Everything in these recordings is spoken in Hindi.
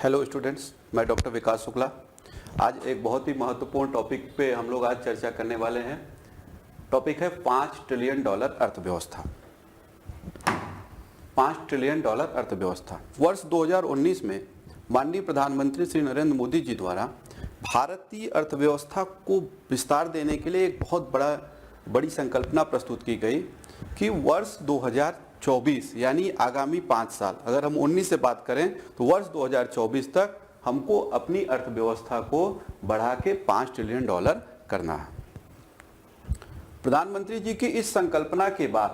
हेलो स्टूडेंट्स, मैं डॉक्टर विकास शुक्ला। आज एक बहुत ही महत्वपूर्ण टॉपिक पे हम लोग आज चर्चा करने वाले हैं। टॉपिक है 5 ट्रिलियन डॉलर अर्थव्यवस्था। 5 ट्रिलियन डॉलर अर्थव्यवस्था। वर्ष 2019 में माननीय प्रधानमंत्री श्री नरेंद्र मोदी जी द्वारा भारतीय अर्थव्यवस्था को विस्तार देने के लिए एक बहुत बड़ी संकल्पना प्रस्तुत की गई कि वर्ष 2024 यानी आगामी 5 साल, अगर हम 19 से बात करें तो वर्ष 2024 तक हमको अपनी अर्थव्यवस्था को बढ़ा के 5 ट्रिलियन डॉलर करना है। प्रधानमंत्री जी की इस संकल्पना के बाद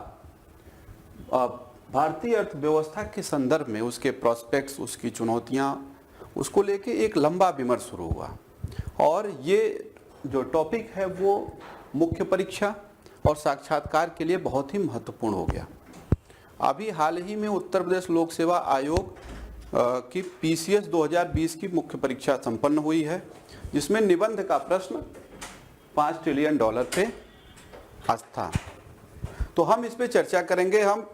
भारतीय अर्थव्यवस्था के संदर्भ में उसके प्रोस्पेक्ट्स, उसकी चुनौतियां, उसको लेके एक लंबा विमर्श शुरू हुआ और ये जो टॉपिक है वो मुख्य परीक्षा और साक्षात्कार के लिए बहुत ही महत्वपूर्ण हो गया। अभी हाल ही में उत्तर प्रदेश लोक सेवा आयोग की PCS 2020 की मुख्य परीक्षा संपन्न हुई है, जिसमें निबंध का प्रश्न 5 ट्रिलियन डॉलर पे था। तो हम इस पे चर्चा करेंगे, हम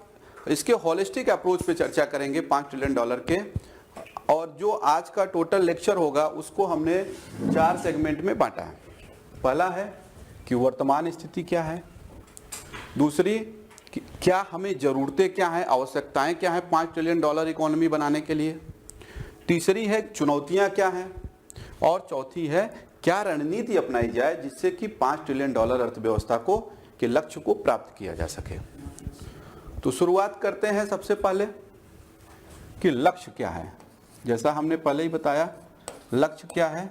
इसके होलिस्टिक अप्रोच पे चर्चा करेंगे 5 ट्रिलियन डॉलर के। और जो आज का टोटल लेक्चर होगा उसको हमने 4 सेगमेंट में बांटा है। पहला है कि वर्तमान स्थिति क्या है, दूसरी कि क्या हमें ज़रूरतें क्या हैं, आवश्यकताएं क्या हैं 5 ट्रिलियन डॉलर इकोनॉमी बनाने के लिए, तीसरी है चुनौतियां क्या हैं, और चौथी है क्या रणनीति अपनाई जाए जिससे कि 5 ट्रिलियन डॉलर अर्थव्यवस्था को के लक्ष्य को प्राप्त किया जा सके। तो शुरुआत करते हैं सबसे पहले कि लक्ष्य क्या है। जैसा हमने पहले ही बताया, लक्ष्य क्या है?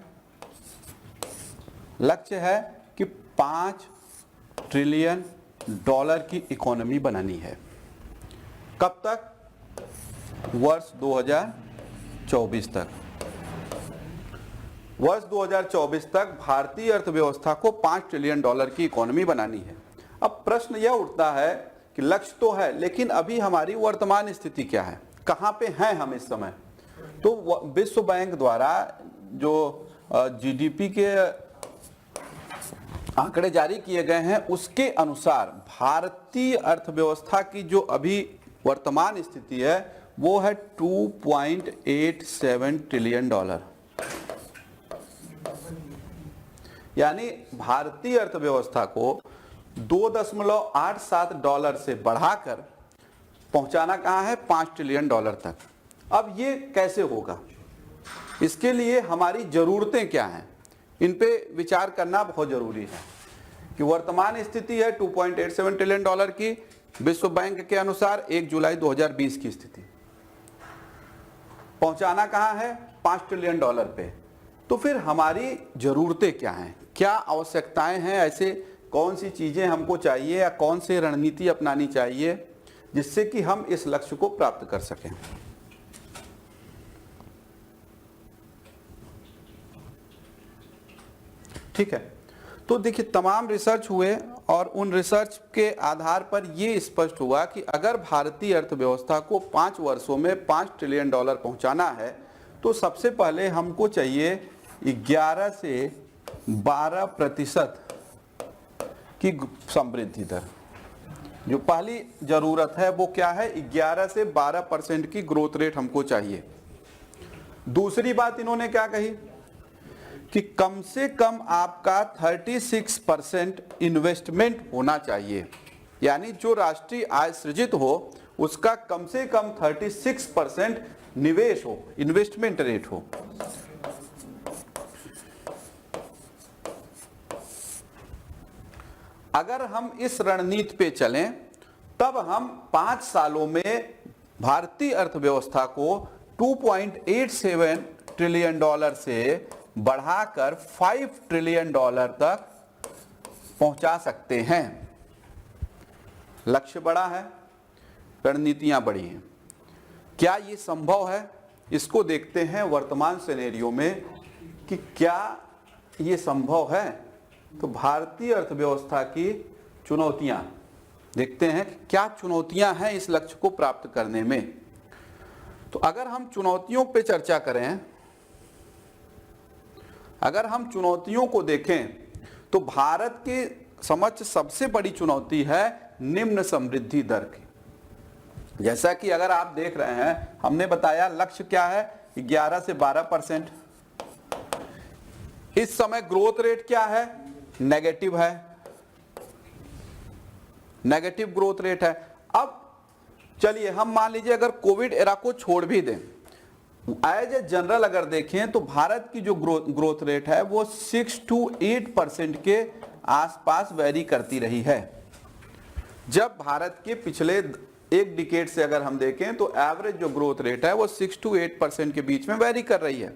लक्ष्य है कि 5 ट्रिलियन डॉलर की इकोनॉमी बनानी है। कब तक? वर्ष 2024 तक। वर्ष 2024 तक भारतीय अर्थव्यवस्था को 5 ट्रिलियन डॉलर की इकोनॉमी बनानी है। अब प्रश्न यह उठता है कि लक्ष्य तो है, लेकिन अभी हमारी वर्तमान स्थिति क्या है, कहां पे हैं हम इस समय? तो विश्व बैंक द्वारा जो GDP के आंकड़े जारी किए गए हैं उसके अनुसार भारतीय अर्थव्यवस्था की जो अभी वर्तमान स्थिति है वो है 2.87 ट्रिलियन डॉलर। यानी भारतीय अर्थव्यवस्था को 2.87 डॉलर से बढ़ाकर पहुंचाना कहां है? 5 ट्रिलियन डॉलर तक। अब ये कैसे होगा? इसके लिए हमारी जरूरतें क्या हैं, इन पे विचार करना बहुत जरूरी है कि वर्तमान स्थिति है 2.87 ट्रिलियन डॉलर की, विश्व बैंक के अनुसार 1 जुलाई 2020 की स्थिति। पहुंचाना कहां है? 5 ट्रिलियन डॉलर पे। तो फिर हमारी जरूरतें क्या हैं, क्या आवश्यकताएं हैं, ऐसे कौन सी चीजें हमको चाहिए या कौन सी रणनीति अपनानी चाहिए जिससे कि हम इस लक्ष्य को प्राप्त कर सकें। ठीक है, तो देखिए तमाम रिसर्च हुए और उन रिसर्च के आधार पर यह स्पष्ट हुआ कि अगर भारतीय अर्थव्यवस्था को 5 वर्षों में 5 ट्रिलियन डॉलर पहुंचाना है तो सबसे पहले हमको चाहिए 11 से 12% की समृद्धि दर। जो पहली जरूरत है वो क्या है? 11 से 12% की ग्रोथ रेट हमको चाहिए। दूसरी बात इन्होंने क्या कही कि कम से कम आपका 36% इन्वेस्टमेंट होना चाहिए, यानी जो राष्ट्रीय आय सृजित हो उसका कम से कम 36% निवेश हो, इन्वेस्टमेंट रेट हो। अगर हम इस रणनीति पे चलें तब हम 5 सालों में भारतीय अर्थव्यवस्था को 2.87 ट्रिलियन डॉलर से बढ़ाकर 5 ट्रिलियन डॉलर तक पहुंचा सकते हैं। लक्ष्य बड़ा है, रणनीतियां बड़ी हैं। क्या ये संभव है? इसको देखते हैं वर्तमान सिनेरियो में कि क्या ये संभव है। तो भारतीय अर्थव्यवस्था की चुनौतियां देखते हैं, क्या चुनौतियां हैं इस लक्ष्य को प्राप्त करने में। तो अगर हम चुनौतियों पे चर्चा करें, अगर हम चुनौतियों को देखें तो भारत के समक्ष सबसे बड़ी चुनौती है निम्न समृद्धि दर की। जैसा कि अगर आप देख रहे हैं, हमने बताया लक्ष्य क्या है 11 से 12%। इस समय ग्रोथ रेट क्या है? नेगेटिव है, नेगेटिव ग्रोथ रेट है। अब चलिए हम मान लीजिए अगर कोविड एरा को छोड़ भी दें, एज ए जनरल अगर देखें तो भारत की जो ग्रोथ रेट है वो 6 to 8% के आसपास वेरी करती रही है। जब भारत के पिछले एक डिकेड से अगर हम देखें तो एवरेज जो ग्रोथ रेट है वो 6 to 8% के बीच में वेरी कर रही है,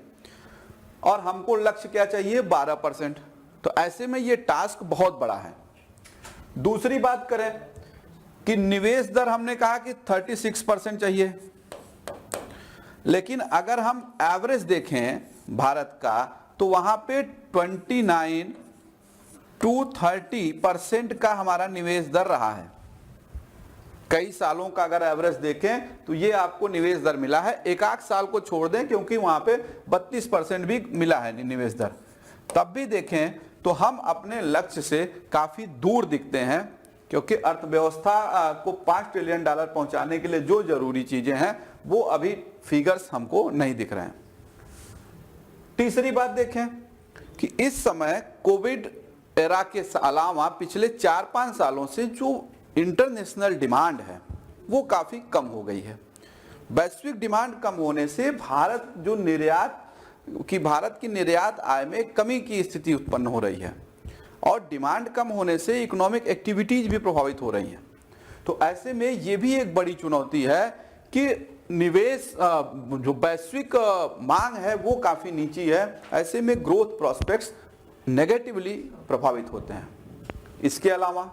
और हमको लक्ष्य क्या चाहिए? 12%। तो ऐसे में ये टास्क बहुत बड़ा है। दूसरी बात करें कि निवेश दर हमने कहा कि 36% चाहिए, लेकिन अगर हम एवरेज देखें भारत का तो वहां पे 29 to 30% का हमारा निवेश दर रहा है। कई सालों का अगर एवरेज देखें तो ये आपको निवेश दर मिला है। एक आध साल को छोड़ दें क्योंकि वहां पे 32% भी मिला है निवेश दर, तब भी देखें तो हम अपने लक्ष्य से काफी दूर दिखते हैं, क्योंकि अर्थव्यवस्था को $5 ट्रिलियन पहुंचाने के लिए जो जरूरी चीजें हैं वो अभी फिगर्स हमको नहीं दिख रहे हैं। तीसरी बात देखें कि इस समय कोविड एरा के अलावा पिछले 4-5 सालों से जो इंटरनेशनल डिमांड है वो काफी कम हो गई है। वैश्विक डिमांड कम होने से भारत की निर्यात आय में कमी की स्थिति उत्पन्न हो रही है, और डिमांड कम होने से इकोनॉमिक एक्टिविटीज भी प्रभावित हो रही हैं। तो ऐसे में ये भी एक बड़ी चुनौती है कि निवेश जो वैश्विक मांग है वो काफी नीची है। ऐसे में ग्रोथ प्रोस्पेक्ट्स नेगेटिवली प्रभावित होते हैं। इसके अलावा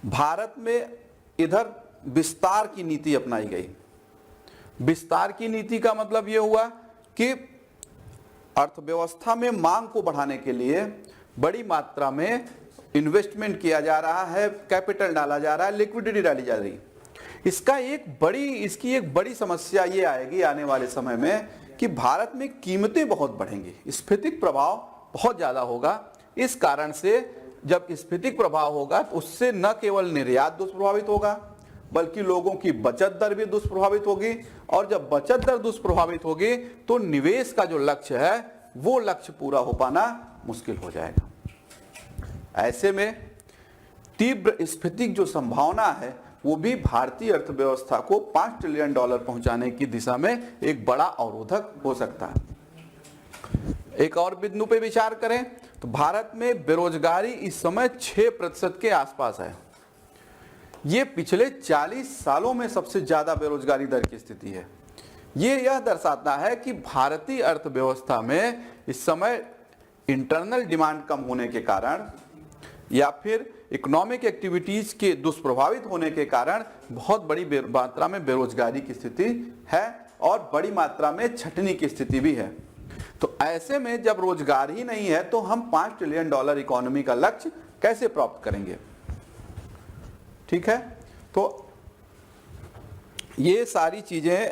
भारत में इधर विस्तार की नीति अपनाई गई। विस्तार की नीति का मतलब यह हुआ कि अर्थव्यवस्था में मांग को बढ़ाने के लिए बड़ी मात्रा में इन्वेस्टमेंट किया जा रहा है, कैपिटल डाला जा रहा है, लिक्विडिटी डाली जा रही है। इसकी एक बड़ी समस्या ये आएगी आने वाले समय में कि भारत में कीमतें बहुत बढ़ेंगी, स्फीतिक प्रभाव बहुत ज्यादा होगा। इस कारण से जब स्फीतिक प्रभाव होगा तो उससे न केवल निर्यात दुष्प्रभावित होगा बल्कि लोगों की बचत दर भी दुष्प्रभावित होगी, और जब बचत दर दुष्प्रभावित होगी तो निवेश का जो लक्ष्य है वो लक्ष्य पूरा हो पाना मुश्किल हो जाएगा। ऐसे में तीव्र स्फीतिक जो संभावना है वो भी भारतीय अर्थव्यवस्था को $5 ट्रिलियन पहुंचाने की दिशा में एक बड़ा अवरोधक हो सकता है। एक और बिंदु पे विचार करें तो भारत में बेरोजगारी इस समय 6% के आसपास है। ये पिछले 40 सालों में सबसे ज्यादा बेरोजगारी दर की स्थिति है। यह दर्शाता है कि भारतीय अर्थव्यवस्था में इस समय इंटरनल डिमांड कम होने के कारण या फिर इकोनॉमिक एक्टिविटीज के दुष्प्रभावित होने के कारण बहुत बड़ी मात्रा में बेरोजगारी की स्थिति है और बड़ी मात्रा में छटनी की स्थिति भी है। तो ऐसे में जब रोजगार ही नहीं है तो हम $5 ट्रिलियन इकोनॉमी का लक्ष्य कैसे प्राप्त करेंगे? ठीक है, तो ये सारी चीजें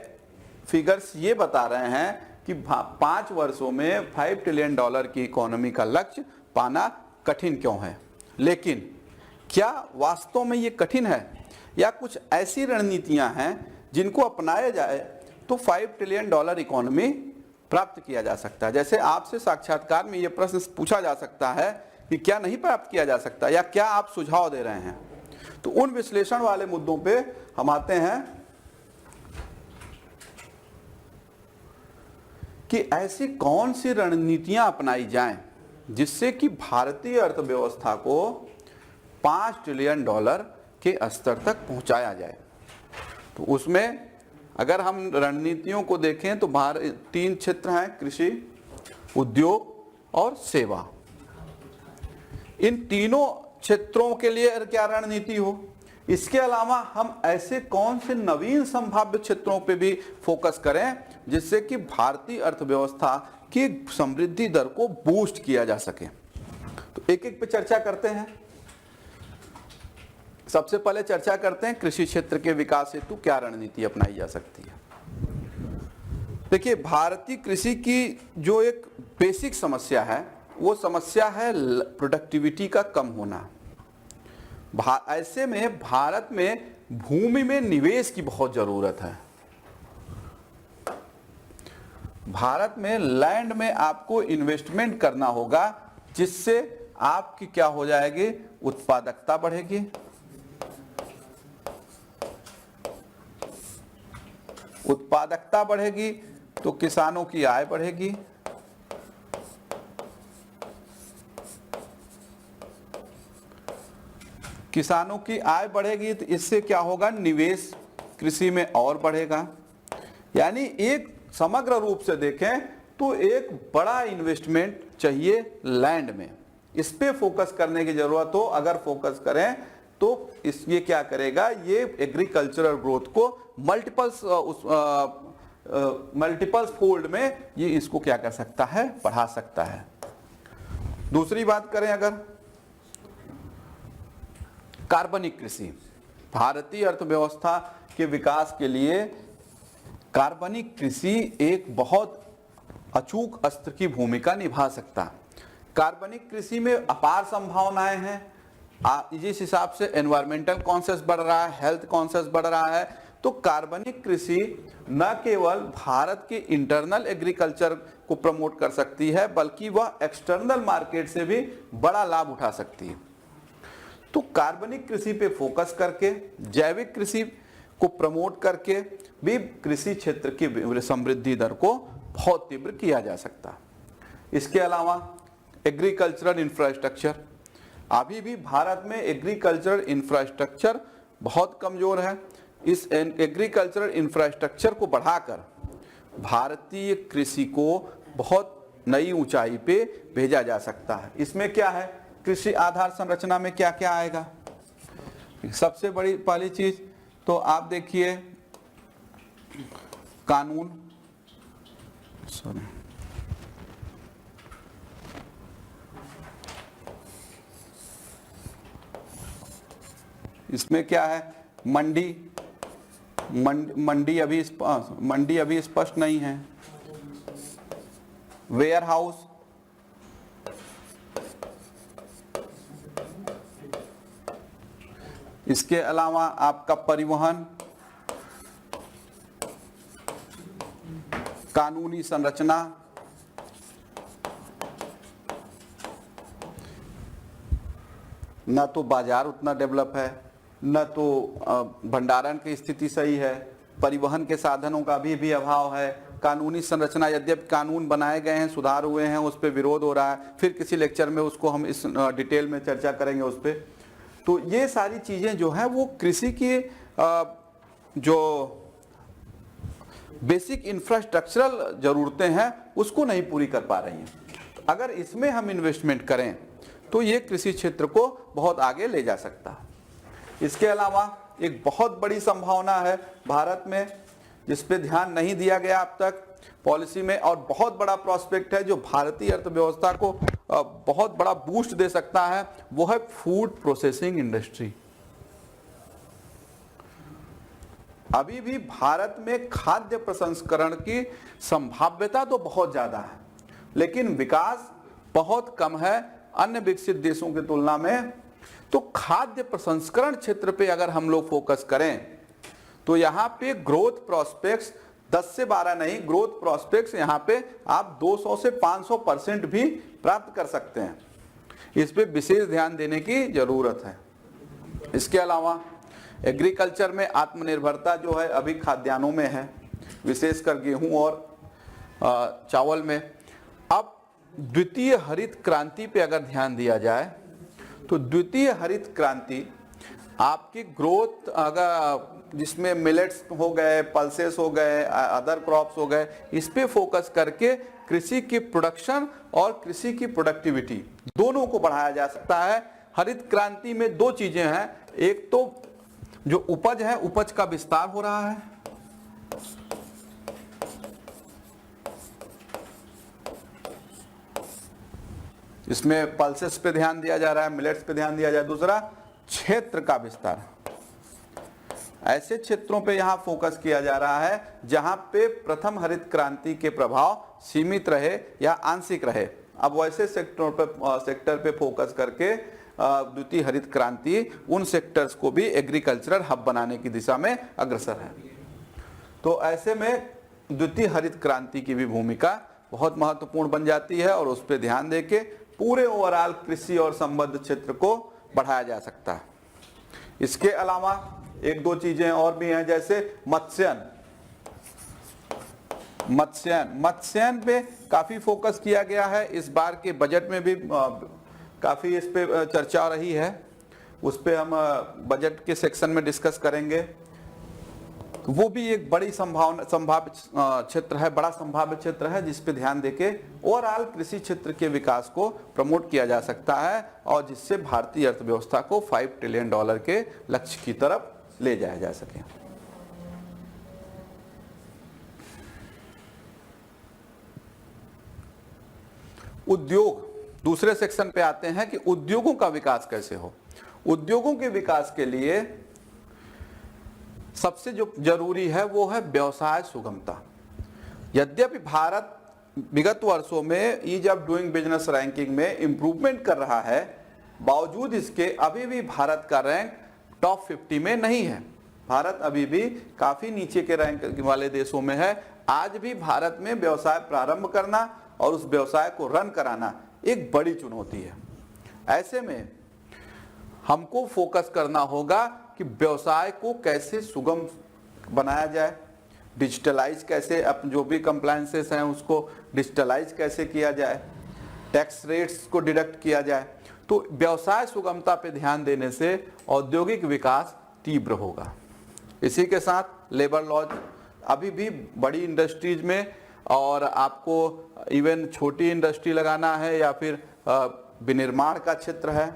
फिगर्स ये बता रहे हैं कि 5 वर्षों में $5 ट्रिलियन की इकोनॉमी का लक्ष्य पाना कठिन क्यों है। लेकिन क्या वास्तव में ये कठिन है या कुछ ऐसी रणनीतियां हैं जिनको अपनाया जाए तो $5 ट्रिलियन इकोनॉमी प्राप्त किया जा सकता है? जैसे आपसे साक्षात्कार में ये प्रश्न पूछा जा सकता है कि क्या नहीं प्राप्त किया जा सकता, या क्या आप सुझाव दे रहे हैं? तो उन विश्लेषण वाले मुद्दों पे हम आते हैं कि ऐसी कौन सी रणनीतियां अपनाई जाएं जिससे कि भारतीय अर्थव्यवस्था को $5 ट्रिलियन के स्तर तक पहुंचाया जाए। तो उसमें अगर हम रणनीतियों को देखें तो 3 क्षेत्र हैं, कृषि, उद्योग और सेवा। इन तीनों क्षेत्रों के लिए क्या रणनीति हो। इसके अलावा हम ऐसे कौन से नवीन संभाव्य क्षेत्रों पे भी फोकस करें जिससे कि भारतीय अर्थव्यवस्था की समृद्धि दर को बूस्ट किया जा सके। तो एक एक पे चर्चा करते हैं। सबसे पहले चर्चा करते हैं कृषि क्षेत्र के विकास हेतु क्या रणनीति अपनाई जा सकती है। देखिए, भारतीय कृषि की जो एक बेसिक समस्या है वो समस्या है प्रोडक्टिविटी का कम होना। ऐसे में भारत में भूमि में निवेश की बहुत जरूरत है। भारत में लैंड में आपको इन्वेस्टमेंट करना होगा, जिससे आपकी क्या हो जाएगी, उत्पादकता बढ़ेगी, उत्पादकता बढ़ेगी तो किसानों की आय बढ़ेगी, किसानों की आय बढ़ेगी तो इससे क्या होगा, निवेश कृषि में और बढ़ेगा। यानी एक समग्र रूप से देखें तो एक बड़ा इन्वेस्टमेंट चाहिए लैंड में, इस पे फोकस करने की जरूरत हो। अगर फोकस करें तो ये क्या करेगा, ये एग्रीकल्चरल ग्रोथ को मल्टीपल्स फोल्ड में ये इसको क्या कर सकता है, बढ़ा सकता है। दूसरी बात करें अगर कार्बनिक कृषि, भारतीय अर्थव्यवस्था के विकास के लिए कार्बनिक कृषि एक बहुत अचूक अस्त्र की भूमिका निभा सकता। कार्बनिक कृषि में अपार संभावनाएं हैं। जिस हिसाब से एनवायरमेंटल कॉन्शियस बढ़ रहा है, हेल्थ कॉन्शियस बढ़ रहा है, तो कार्बनिक कृषि न केवल भारत के इंटरनल एग्रीकल्चर को प्रमोट कर सकती है, बल्कि वह एक्सटर्नल मार्केट से भी बड़ा लाभ उठा सकती है। तो कार्बनिक कृषि पे फोकस करके, जैविक कृषि को प्रमोट करके भी कृषि क्षेत्र की समृद्धि दर को बहुत तीव्र किया जा सकता। इसके अलावा एग्रीकल्चरल इंफ्रास्ट्रक्चर, अभी भी भारत में एग्रीकल्चरल इंफ्रास्ट्रक्चर बहुत कमजोर है। इस एग्रीकल्चरल इंफ्रास्ट्रक्चर को बढ़ाकर भारतीय कृषि को बहुत नई ऊंचाई पे भेजा जा सकता है। इसमें क्या है, कृषि आधार संरचना में क्या क्या आएगा। सबसे बड़ी पहली चीज तो आप देखिए कानून, इसमें क्या है, मंडी अभी स्पष्ट नहीं है। वेयर हाउस, इसके अलावा आपका परिवहन, कानूनी संरचना, न तो बाजार उतना डेवलप है, न तो भंडारण की स्थिति सही है, परिवहन के साधनों का भी अभाव है। कानूनी संरचना, यद्यपि कानून बनाए गए हैं, सुधार हुए हैं, उस पर विरोध हो रहा है। फिर किसी लेक्चर में उसको हम इस डिटेल में चर्चा करेंगे उस पर। तो ये सारी चीजें जो है वो कृषि की जो बेसिक इंफ्रास्ट्रक्चरल जरूरतें हैं उसको नहीं पूरी कर पा रही हैं। अगर इसमें हम इन्वेस्टमेंट करें तो ये कृषि क्षेत्र को बहुत आगे ले जा सकता है। इसके अलावा एक बहुत बड़ी संभावना है भारत में, जिस पे ध्यान नहीं दिया गया अब तक पॉलिसी में, और बहुत बड़ा प्रोस्पेक्ट है जो भारतीय अर्थव्यवस्था को बहुत बड़ा बूस्ट दे सकता है, वो है फूड प्रोसेसिंग इंडस्ट्री। अभी भी भारत में खाद्य प्रसंस्करण की संभाव्यता तो बहुत ज्यादा है, लेकिन विकास बहुत कम है अन्य विकसित देशों की तुलना में। तो खाद्य प्रसंस्करण क्षेत्र पे अगर हम लोग फोकस करें तो यहाँ पे ग्रोथ प्रोस्पेक्ट्स 10 से 12 नहीं, ग्रोथ प्रोस्पेक्ट्स यहाँ पे आप 200 से 500% भी प्राप्त कर सकते हैं। इस पे विशेष ध्यान देने की जरूरत है। इसके अलावा एग्रीकल्चर में आत्मनिर्भरता जो है अभी खाद्यान्नों में है, विशेषकर गेहूं और चावल में। अब द्वितीय हरित क्रांति पे अगर ध्यान दिया जाए तो द्वितीय हरित क्रांति आपकी ग्रोथ अगर जिसमें मिलेट्स हो गए, पल्सेस हो गए, अदर क्रॉप्स हो गए, इस पे फोकस करके कृषि की प्रोडक्शन और कृषि की प्रोडक्टिविटी दोनों को बढ़ाया जा सकता है। हरित क्रांति में दो चीजें हैं, एक तो जो उपज है, उपज का विस्तार हो रहा है, इसमें पल्सेस पे ध्यान दिया जा रहा है, मिलेट्स पे ध्यान दिया जा रहा है। दूसरा क्षेत्र का विस्तार, ऐसे क्षेत्रों पे यहां फोकस किया जा रहा है जहां पे प्रथम हरित क्रांति के प्रभाव सीमित रहे या आंशिक रहे। अब वैसे सेक्टर पे फोकस करके द्वितीय हरित क्रांति उन सेक्टर्स को भी एग्रीकल्चरल हब बनाने की दिशा में अग्रसर है। तो ऐसे में द्वितीय हरित क्रांति की भी भूमिका बहुत महत्वपूर्ण बन जाती है और उस पर ध्यान देके पूरे ओवरऑल कृषि और संबद्ध क्षेत्र को बढ़ाया जा सकता है। इसके अलावा एक दो चीजें और भी हैं, जैसे मत्स्यायन पे काफी फोकस किया गया है। इस बार के बजट में भी काफी इस पे चर्चा रही है, उस पे हम बजट के सेक्शन में डिस्कस करेंगे। वो भी एक बड़ी संभावित क्षेत्र है, बड़ा संभावित क्षेत्र है, जिस पे ध्यान देके ओवरऑल कृषि क्षेत्र के विकास को प्रमोट किया जा सकता है और जिससे भारतीय अर्थव्यवस्था को $5 ट्रिलियन के लक्ष्य की तरफ ले जाया जा सके। उद्योग, दूसरे सेक्शन पे आते हैं कि उद्योगों का विकास कैसे हो। उद्योगों के विकास के लिए सबसे जो जरूरी है वो है व्यवसाय सुगमता। यद्यपि भारत विगत वर्षों में ease of doing business ranking में इंप्रूवमेंट कर रहा है, बावजूद इसके अभी भी भारत का रैंक टॉप 50 में नहीं है। भारत अभी भी काफी नीचे के रैंक वाले देशों में है। आज भी भारत में व्यवसाय प्रारंभ करना और उस व्यवसाय को रन कराना एक बड़ी चुनौती है। ऐसे में हमको फोकस करना होगा कि व्यवसाय को कैसे सुगम बनाया जाए, डिजिटलाइज कैसे, अपने जो भी कंप्लायंसेस हैं उसको डिजिटलाइज कैसे किया जाए, टैक्स रेट्स को डिडक्ट किया जाए। तो व्यवसाय सुगमता पे ध्यान देने से औद्योगिक विकास तीव्र होगा। इसी के साथ लेबर लॉज, अभी भी बड़ी इंडस्ट्रीज में और आपको इवन छोटी इंडस्ट्री लगाना है या फिर विनिर्माण का क्षेत्र है,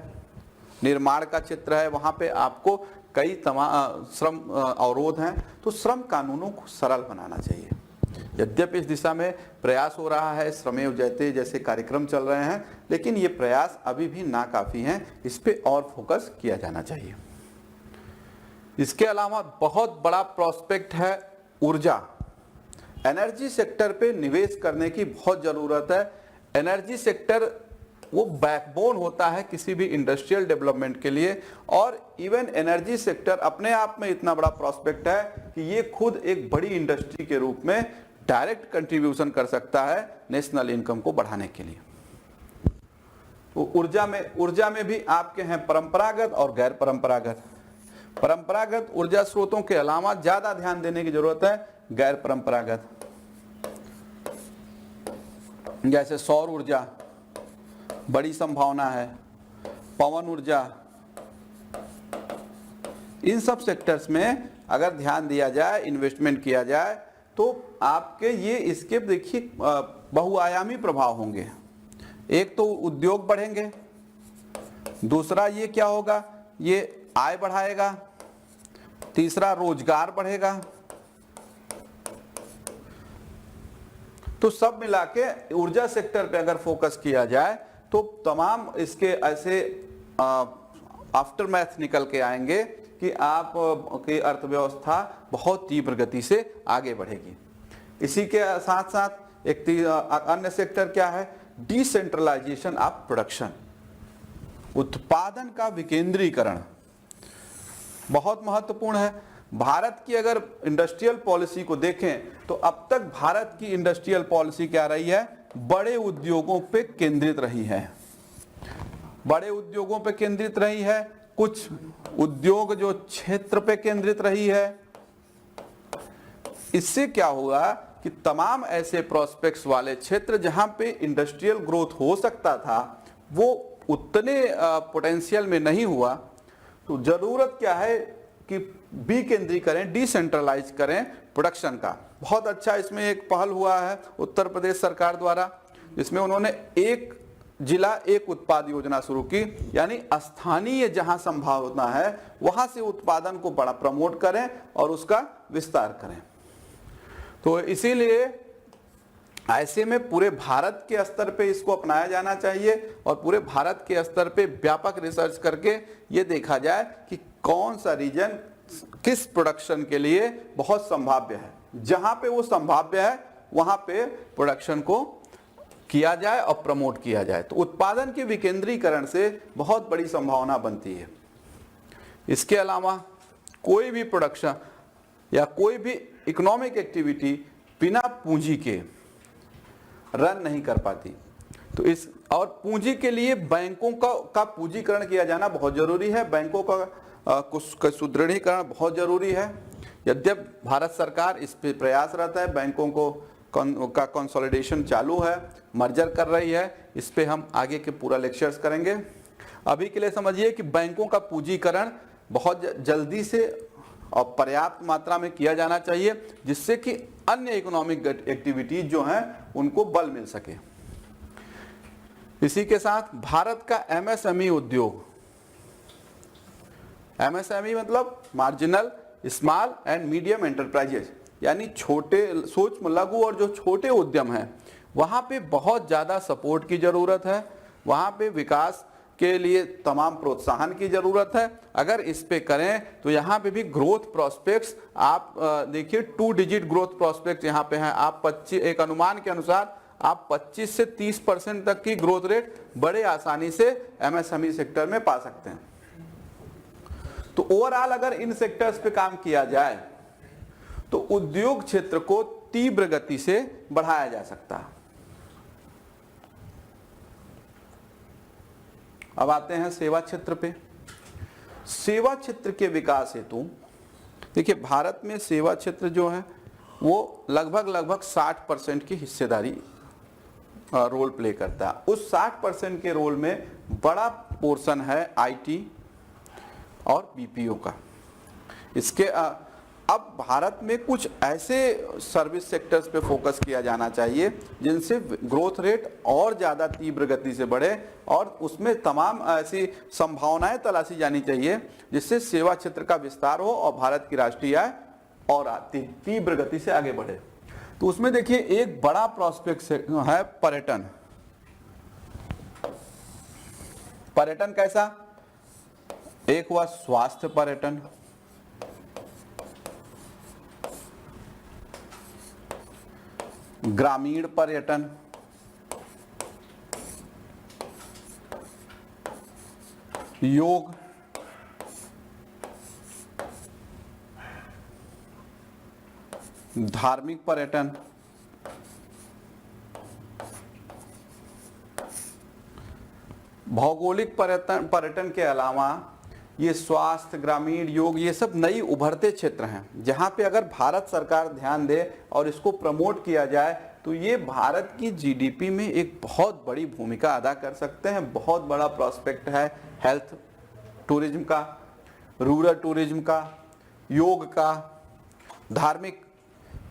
निर्माण का क्षेत्र है, वहाँ पे आपको कई श्रम अवरोध हैं, तो श्रम कानूनों को सरल बनाना चाहिए। यद्यपि इस दिशा में प्रयास हो रहा है, श्रमेव जयते जैसे कार्यक्रम चल रहे हैं, लेकिन ये प्रयास अभी भी नाकाफी हैं, इस पे और फोकस किया जाना चाहिए। इसके अलावा बहुत बड़ा प्रोस्पेक्ट है ऊर्जा। एनर्जी सेक्टर पे निवेश करने की बहुत जरूरत है। एनर्जी सेक्टर वो बैकबोन होता है किसी भी इंडस्ट्रियल डेवलपमेंट के लिए, और इवन एनर्जी सेक्टर अपने आप में इतना बड़ा प्रोस्पेक्ट है कि ये खुद एक बड़ी इंडस्ट्री के रूप में डायरेक्ट कंट्रीब्यूशन कर सकता है नेशनल इनकम को बढ़ाने के लिए। तो ऊर्जा में भी आपके हैं परंपरागत और गैर परंपरागत। परंपरागत ऊर्जा स्रोतों के अलावा ज्यादा ध्यान देने की जरूरत है गैर परंपरागत, जैसे सौर ऊर्जा बड़ी संभावना है, पवन ऊर्जा। इन सब सेक्टर्स में अगर ध्यान दिया जाए, इन्वेस्टमेंट किया जाए, तो आपके ये इसके देखिए बहुआयामी प्रभाव होंगे। एक तो उद्योग बढ़ेंगे, दूसरा ये क्या होगा, ये आय बढ़ाएगा, तीसरा रोजगार बढ़ेगा। तो सब मिला के ऊर्जा सेक्टर पे अगर फोकस किया जाए तो तमाम इसके ऐसे आफ्टरमैथ निकल के आएंगे कि आप की अर्थव्यवस्था बहुत तीव्र गति से आगे बढ़ेगी। इसी के साथ साथ एक अन्य सेक्टर क्या है, डिसेंट्रलाइजेशन ऑफ प्रोडक्शन, उत्पादन का विकेंद्रीकरण बहुत महत्वपूर्ण है। भारत की अगर इंडस्ट्रियल पॉलिसी को देखें तो अब तक भारत की इंडस्ट्रियल पॉलिसी क्या रही है, बड़े उद्योगों पे केंद्रित रही है। बड़े उद्योगों पे केंद्रित रही है, कुछ उद्योग जो क्षेत्र पे केंद्रित रही है। इससे क्या हुआ कि तमाम ऐसे प्रोस्पेक्ट्स वाले क्षेत्र जहां पे इंडस्ट्रियल ग्रोथ हो सकता था वो उतने पोटेंशियल में नहीं हुआ। तो जरूरत क्या है कि विकेंद्रीकरण, डिसेंट्रलाइज करें प्रोडक्शन का। बहुत अच्छा इसमें एक पहल हुआ है उत्तर प्रदेश सरकार द्वारा, जिसमें उन्होंने एक जिला एक उत्पाद योजना शुरू की, यानी स्थानीय जहां संभावना है वहां से उत्पादन को बड़ा प्रमोट करें और उसका विस्तार करें। तो इसीलिए ऐसे में पूरे भारत के स्तर पे इसको अपनाया जाना चाहिए और पूरे भारत के स्तर पे व्यापक रिसर्च करके ये देखा जाए कि कौन सा रीजन किस प्रोडक्शन के लिए बहुत संभाव्य है। जहां पे वो संभाव्य है वहां पे प्रोडक्शन को किया जाए और प्रमोट किया जाए। तो उत्पादन के विकेंद्रीकरण से बहुत बड़ी संभावना बनती है। इसके अलावा कोई भी प्रोडक्शन या कोई भी इकोनॉमिक एक्टिविटी बिना पूंजी के रन नहीं कर पाती। तो इस और पूंजी के लिए बैंकों का पूंजीकरण किया जाना बहुत जरूरी है, बैंकों का सुदृढ़ीकरण बहुत जरूरी है। यद्यप भारत सरकार इस पे प्रयासरत है, बैंकों का कंसोलिडेशन चालू है, मर्जर कर रही है, इस पे हम आगे के पूरा लेक्चर्स करेंगे। अभी के लिए समझिए कि बैंकों का पूंजीकरण बहुत जल्दी से और पर्याप्त मात्रा में किया जाना चाहिए, जिससे कि अन्य इकोनॉमिक एक्टिविटीज जो हैं उनको बल मिल सके। इसी के साथ भारत का एमएसएमई उद्योग, एमएसएमई मतलब marginal small and medium enterprises, यानी छोटे सूक्ष्म लघु और जो छोटे उद्यम हैं वहां पे बहुत ज्यादा सपोर्ट की जरूरत है, वहां पे विकास के लिए तमाम प्रोत्साहन की जरूरत है। अगर इस पे करें तो यहाँ पे भी ग्रोथ प्रोस्पेक्ट्स आप देखिए 2 डिजिट ग्रोथ प्रोस्पेक्ट यहाँ पे हैं। आप 25 एक अनुमान के अनुसार आप 25 से 30% तक की ग्रोथ रेट बड़े आसानी से एमएसएमई सेक्टर में पा सकते हैं। तो ओवरऑल अगर इन सेक्टर्स पे काम किया जाए तो उद्योग क्षेत्र को तीव्र गति से बढ़ाया जा सकता है। अब आते हैं सेवा क्षेत्र पे। सेवा क्षेत्र के विकास हेतु देखिए भारत में सेवा क्षेत्र जो है वो लगभग 60% की हिस्सेदारी रोल प्ले करता है। उस 60% के रोल में बड़ा पोर्शन है आईटी और बीपीओ का। इसके अब भारत में कुछ ऐसे सर्विस सेक्टर्स पे फोकस किया जाना चाहिए जिनसे ग्रोथ रेट और ज़्यादा तीव्र गति से बढ़े और उसमें तमाम ऐसी संभावनाएं तलाशी जानी चाहिए जिससे सेवा क्षेत्र का विस्तार हो और भारत की राष्ट्रीय आय और तीव्र गति से आगे बढ़े। तो उसमें देखिए एक बड़ा प्रोस्पेक्ट है पर्यटन। पर्यटन कैसा? एक हुआ स्वास्थ्य पर्यटन, ग्रामीण पर्यटन, योग, धार्मिक पर्यटन, भौगोलिक पर्यटन के अलावा ये स्वास्थ्य, ग्रामीण, योग, ये सब नई उभरते क्षेत्र हैं जहां पे अगर भारत सरकार ध्यान दे और इसको प्रमोट किया जाए तो ये भारत की जीडीपी में एक बहुत बड़ी भूमिका अदा कर सकते हैं। बहुत बड़ा प्रोस्पेक्ट है हेल्थ टूरिज्म का, रूरल टूरिज्म का, योग का, धार्मिक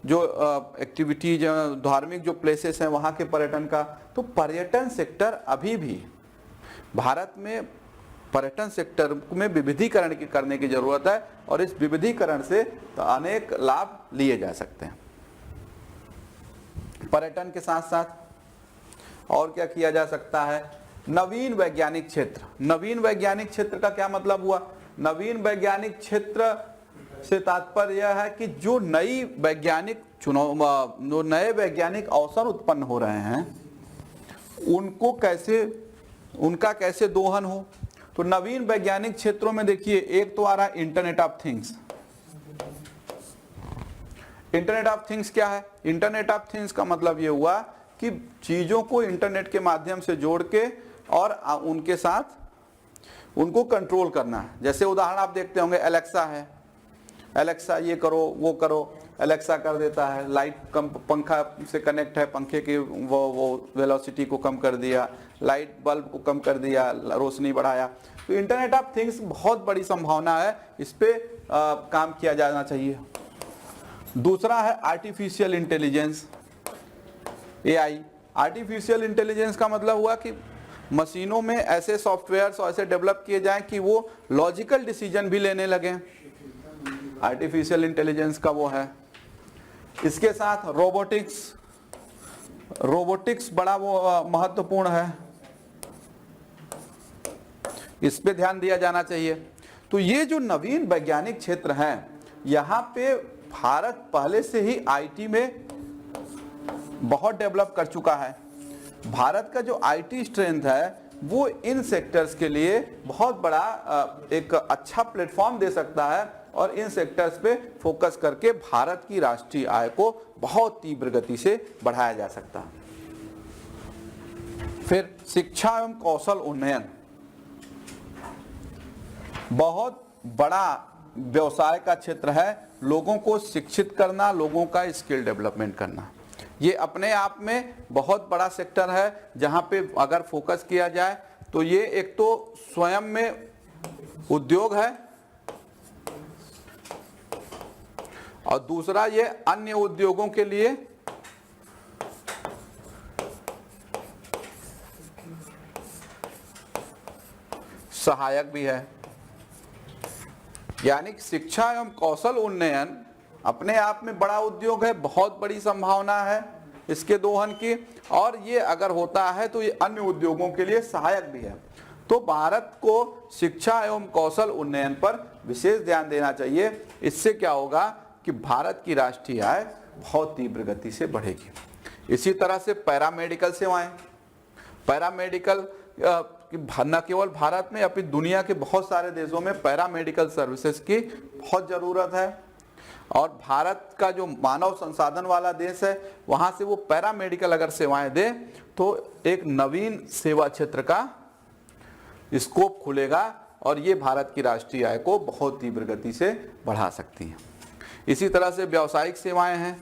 जो एक्टिविटीज, धार्मिक जो प्लेसेस हैं वहाँ के पर्यटन का। तो पर्यटन सेक्टर अभी भी भारत में पर्यटन सेक्टर में विविधीकरण करने की जरूरत है और इस विविधीकरण से तो अनेक लाभ लिए जा सकते हैं। पर्यटन के साथ साथ और क्या किया जा सकता है? नवीन वैज्ञानिक क्षेत्र। नवीन वैज्ञानिक क्षेत्र का क्या मतलब हुआ? नवीन वैज्ञानिक क्षेत्र से तात्पर्य यह है कि जो नई वैज्ञानिक जो नए वैज्ञानिक अवसर उत्पन्न हो रहे हैं उनका कैसे दोहन हो। तो नवीन वैज्ञानिक क्षेत्रों में देखिए एक तो आ रहा है internet of things. Internet of things क्या है? इंटरनेट ऑफ थिंग्स का मतलब ये हुआ कि चीजों को इंटरनेट के माध्यम से जोड़ के और उनके साथ उनको कंट्रोल करना है। जैसे उदाहरण आप देखते होंगे एलेक्सा है, एलेक्सा ये करो वो करो, एलेक्सा कर देता है। लाइट कम, पंखा से कनेक्ट है, पंखे की वो वेलोसिटी को कम कर दिया, लाइट बल्ब को कम कर दिया, रोशनी बढ़ाया। तो इंटरनेट ऑफ थिंग्स बहुत बड़ी संभावना है, इस पे काम किया जाना चाहिए। दूसरा है artificial intelligence, AI. Artificial intelligence का मतलब हुआ कि मशीनों में ऐसे सॉफ्टवेयर्स ऐसे डेवलप किए जाएं कि वो लॉजिकल डिसीजन भी लेने लगे। आर्टिफिशियल इंटेलिजेंस का वो है। इसके साथ रोबोटिक्स बड़ा वो महत्वपूर्ण है, इस पे ध्यान दिया जाना चाहिए। तो ये जो नवीन वैज्ञानिक क्षेत्र हैं, यहाँ पे भारत पहले से ही आईटी में बहुत डेवलप कर चुका है। भारत का जो आईटी स्ट्रेंथ है वो इन सेक्टर्स के लिए बहुत बड़ा एक अच्छा प्लेटफॉर्म दे सकता है और इन सेक्टर्स पे फोकस करके भारत की राष्ट्रीय आय को बहुत तीव्र गति से बढ़ाया जा सकता है। फिर शिक्षा एवं कौशल उन्नयन, बहुत बड़ा व्यवसाय का क्षेत्र है। लोगों को शिक्षित करना, लोगों का स्किल डेवलपमेंट करना, ये अपने आप में बहुत बड़ा सेक्टर है जहां पे अगर फोकस किया जाए तो ये एक तो स्वयं में उद्योग है और दूसरा ये अन्य उद्योगों के लिए सहायक भी है। यानी शिक्षा एवं कौशल उन्नयन अपने आप में बड़ा उद्योग है, बहुत बड़ी संभावना है इसके दोहन की, और ये अगर होता है तो ये अन्य उद्योगों के लिए सहायक भी है। तो भारत को शिक्षा एवं कौशल उन्नयन पर विशेष ध्यान देना चाहिए। इससे क्या होगा कि भारत की राष्ट्रीय आय बहुत तीव्र गति से बढ़ेगी। इसी तरह से पैरामेडिकल सेवाएं, पैरामेडिकल न केवल भारत में अपितु दुनिया के बहुत सारे देशों में पैरामेडिकल सर्विसेज की बहुत जरूरत है, और भारत का जो मानव संसाधन वाला देश है वहां से वो पैरामेडिकल अगर सेवाएं दे तो एक नवीन सेवा क्षेत्र का स्कोप खुलेगा और ये भारत की राष्ट्रीय आय को बहुत तीव्र गति से बढ़ा सकती है। इसी तरह से व्यावसायिक सेवाएं हैं,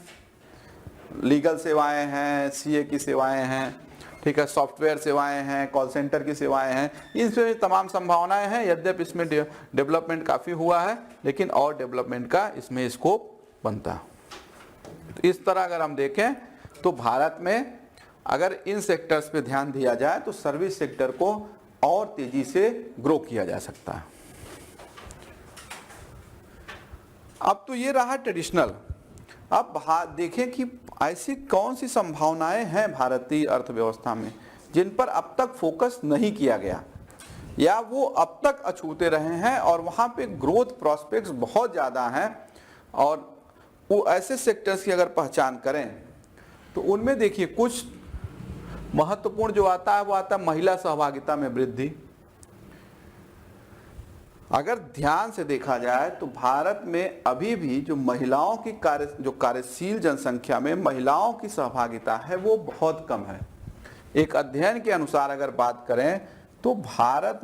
लीगल सेवाएं हैं, सीए की सेवाएं हैं, ठीक है, सॉफ्टवेयर सेवाएं हैं, कॉल सेंटर की सेवाएं हैं, इनमें तमाम संभावनाएं हैं। यद्यपि इसमें डेवलपमेंट काफ़ी हुआ है लेकिन और डेवलपमेंट का इसमें स्कोप बनता है। तो इस तरह अगर हम देखें तो भारत में अगर इन सेक्टर्स पे ध्यान दिया जाए तो सर्विस सेक्टर को और तेजी से ग्रो किया जा सकता है। अब तो ये रहा ट्रेडिशनल। अब देखें कि ऐसी कौन सी संभावनाएं हैं भारतीय अर्थव्यवस्था में जिन पर अब तक फोकस नहीं किया गया या वो अब तक अछूते रहे हैं, और वहाँ पे ग्रोथ प्रोस्पेक्ट्स बहुत ज़्यादा हैं। और वो ऐसे सेक्टर्स की अगर पहचान करें तो उनमें देखिए कुछ महत्वपूर्ण जो आता है वो आता है महिला सहभागिता में वृद्धि। अगर ध्यान से देखा जाए तो भारत में अभी भी जो महिलाओं की कार्यशील जनसंख्या में महिलाओं की सहभागिता है वो बहुत कम है। एक अध्ययन के अनुसार अगर बात करें तो भारत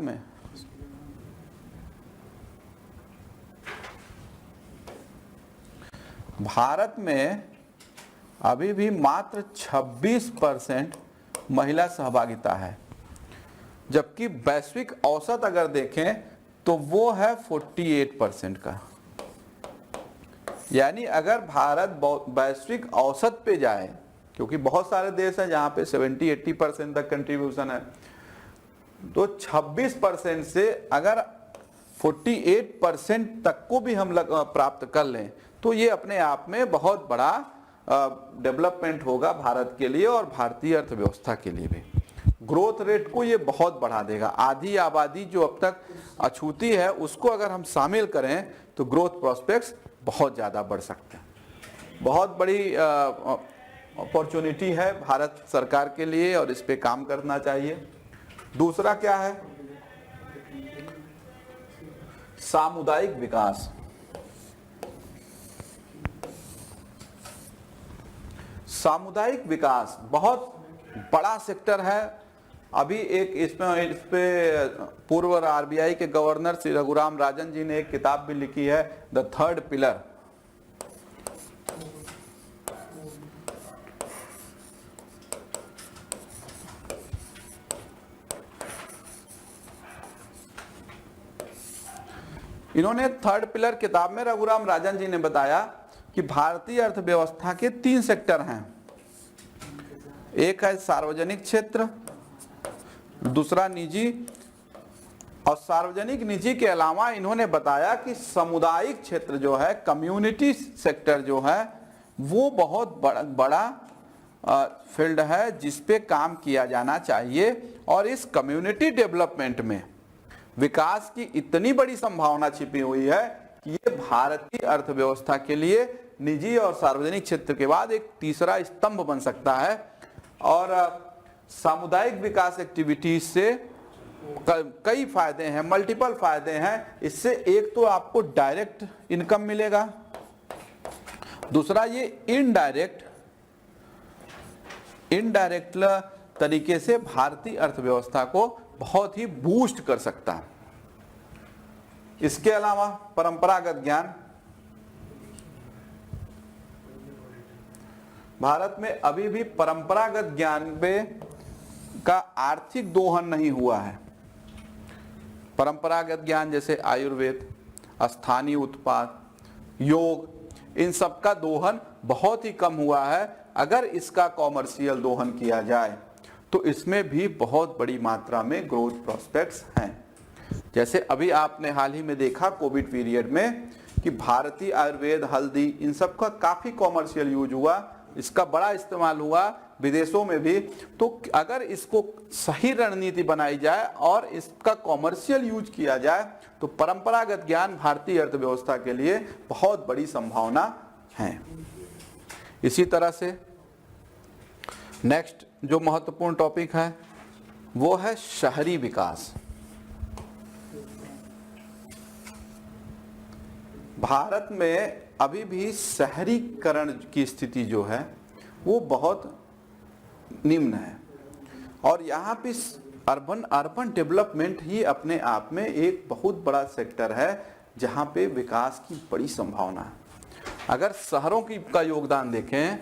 में अभी भी मात्र 26% महिला सहभागिता है, जबकि वैश्विक औसत अगर देखें तो वो है 48% का। यानी अगर भारत वैश्विक औसत पे जाए, क्योंकि बहुत सारे देश हैं जहां पे 70-80% तक कंट्रीब्यूशन है, तो 26% से अगर 48% तक को भी हम प्राप्त कर लें तो ये अपने आप में बहुत बड़ा डेवलपमेंट होगा भारत के लिए और भारतीय अर्थव्यवस्था के लिए भी। ग्रोथ रेट को ये बहुत बढ़ा देगा। आधी आबादी जो अब तक अछूती है उसको अगर हम शामिल करें तो ग्रोथ प्रोस्पेक्ट्स बहुत ज़्यादा बढ़ सकते हैं। बहुत बड़ी अपॉर्चुनिटी है भारत सरकार के लिए और इस पे काम करना चाहिए। दूसरा क्या है? सामुदायिक विकास। सामुदायिक विकास बहुत बड़ा सेक्टर है। अभी एक इस पे पूर्व आरबीआई के गवर्नर श्री रघुराम राजन जी ने एक किताब भी लिखी है, द थर्ड पिलर। इन्होंने थर्ड पिलर किताब में रघुराम राजन जी ने बताया कि भारतीय अर्थव्यवस्था के 3 सेक्टर हैं। एक है सार्वजनिक क्षेत्र, दूसरा निजी, और सार्वजनिक निजी के अलावा इन्होंने बताया कि सामुदायिक क्षेत्र जो है, कम्युनिटी सेक्टर जो है, वो बहुत बड़ा फील्ड है जिस पे काम किया जाना चाहिए। और इस कम्युनिटी डेवलपमेंट में विकास की इतनी बड़ी संभावना छिपी हुई है कि ये भारतीय अर्थव्यवस्था के लिए निजी और सार्वजनिक क्षेत्र के बाद एक तीसरा स्तंभ बन सकता है। और सामुदायिक विकास एक्टिविटीज से कई फायदे हैं, मल्टीपल फायदे हैं इससे। एक तो आपको डायरेक्ट इनकम मिलेगा, दूसरा ये इनडायरेक्ट तरीके से भारतीय अर्थव्यवस्था को बहुत ही बूस्ट कर सकता है। इसके अलावा परंपरागत ज्ञान, भारत में अभी भी परंपरागत ज्ञान में का आर्थिक दोहन नहीं हुआ है। परंपरागत ज्ञान जैसे आयुर्वेद, स्थानीय उत्पाद, योग, इन सब का दोहन बहुत ही कम हुआ है। अगर इसका कॉमर्शियल दोहन किया जाए तो इसमें भी बहुत बड़ी मात्रा में ग्रोथ प्रोस्पेक्ट्स हैं। जैसे अभी आपने हाल ही में देखा कोविड पीरियड में कि भारतीय आयुर्वेद, हल्दी, इन सब का काफी कॉमर्शियल यूज हुआ, इसका बड़ा इस्तेमाल हुआ विदेशों में भी। तो अगर इसको सही रणनीति बनाई जाए और इसका कॉमर्शियल यूज किया जाए तो परंपरागत ज्ञान भारतीय अर्थव्यवस्था के लिए बहुत बड़ी संभावना है। इसी तरह से नेक्स्ट जो महत्वपूर्ण टॉपिक है वो है शहरी विकास। भारत में अभी भी शहरीकरण की स्थिति जो है वो बहुत निम्न है और यहाँ पे अर्बन डेवलपमेंट ही अपने आप में एक बहुत बड़ा सेक्टर है जहाँ पे विकास की बड़ी संभावना है। अगर शहरों का योगदान देखें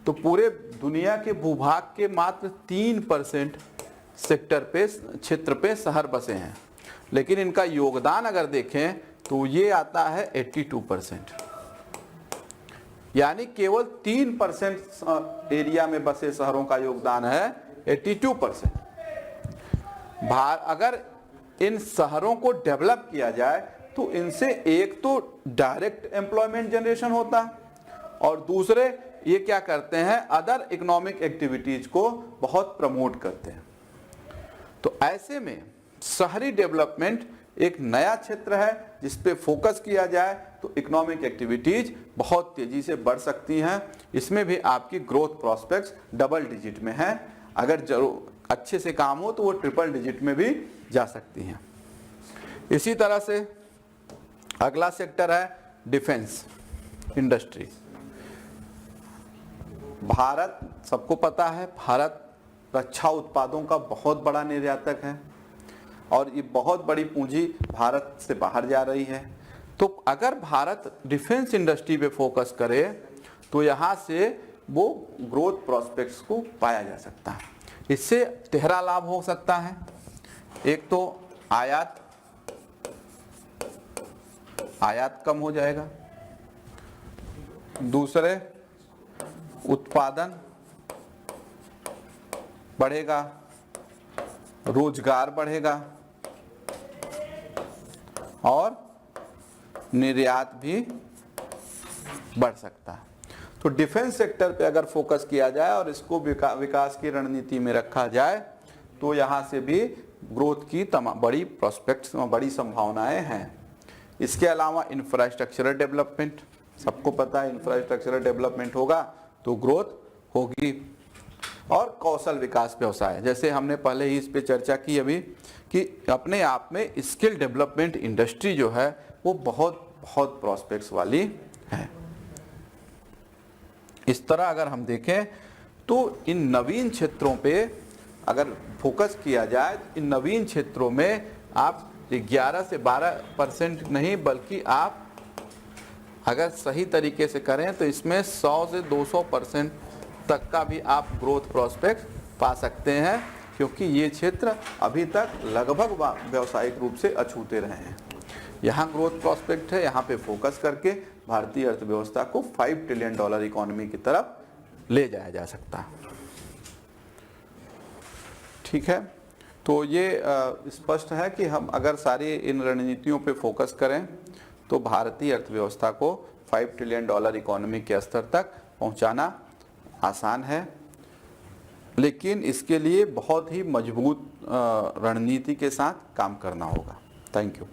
तो पूरे दुनिया के भूभाग के मात्र 3% क्षेत्र पे शहर बसे हैं, लेकिन इनका योगदान अगर देखें तो ये आता है 82%, यानी केवल 3% एरिया में बसे शहरों का योगदान है 82%। अगर इन शहरों को डेवलप किया जाए तो इनसे एक तो डायरेक्ट एम्प्लॉयमेंट जनरेशन होता और दूसरे ये क्या करते हैं, अदर इकोनॉमिक एक्टिविटीज को बहुत प्रमोट करते हैं। तो ऐसे में शहरी डेवलपमेंट एक नया क्षेत्र है जिस पे फोकस किया जाए तो इकोनॉमिक एक्टिविटीज बहुत तेजी से बढ़ सकती हैं। इसमें भी आपकी ग्रोथ प्रोस्पेक्ट्स डबल डिजिट में हैं, अगर जरूर अच्छे से काम हो तो वो ट्रिपल डिजिट में भी जा सकती हैं। इसी तरह से अगला सेक्टर है डिफेंस इंडस्ट्री। भारत, सबको पता है, भारत रक्षा उत्पादों का बहुत बड़ा निर्यातक है और ये बहुत बड़ी पूंजी भारत से बाहर जा रही है। तो अगर भारत डिफेंस इंडस्ट्री पे फोकस करे तो यहाँ से वो ग्रोथ प्रोस्पेक्ट्स को पाया जा सकता है। इससे तिहरा लाभ हो सकता है। एक तो आयात कम हो जाएगा, दूसरे उत्पादन बढ़ेगा, रोजगार बढ़ेगा और निर्यात भी बढ़ सकता है। तो डिफेंस सेक्टर पे अगर फोकस किया जाए और इसको विकास की रणनीति में रखा जाए तो यहाँ से भी ग्रोथ की बड़ी प्रोस्पेक्ट्स, बड़ी संभावनाएं हैं। इसके अलावा इंफ्रास्ट्रक्चरल डेवलपमेंट, सबको पता है इंफ्रास्ट्रक्चरल डेवलपमेंट होगा तो ग्रोथ होगी। और कौशल विकास व्यवसाय, जैसे हमने पहले ही इस पे चर्चा की अभी कि अपने आप में स्किल डेवलपमेंट इंडस्ट्री जो है वो बहुत बहुत प्रोस्पेक्ट्स वाली है। इस तरह अगर हम देखें तो इन नवीन क्षेत्रों पे अगर फोकस किया जाए, इन नवीन क्षेत्रों में आप 11 से 12% नहीं बल्कि आप अगर सही तरीके से करें तो इसमें 100 से 200% तक का भी आप ग्रोथ प्रोस्पेक्ट पा सकते हैं, क्योंकि ये क्षेत्र अभी तक लगभग व्यावसायिक रूप से अछूते रहे हैं। यहाँ ग्रोथ प्रोस्पेक्ट है, यहाँ पे फोकस करके भारतीय अर्थव्यवस्था को $5 ट्रिलियन इकोनॉमी की तरफ ले जाया जा सकता है। ठीक है, तो ये स्पष्ट है कि हम अगर सारी इन रणनीतियों पे फोकस करें तो भारतीय अर्थव्यवस्था को $5 ट्रिलियन इकोनॉमी के स्तर तक पहुंचाना आसान है, लेकिन इसके लिए बहुत ही मजबूत रणनीति के साथ काम करना होगा। Thank you.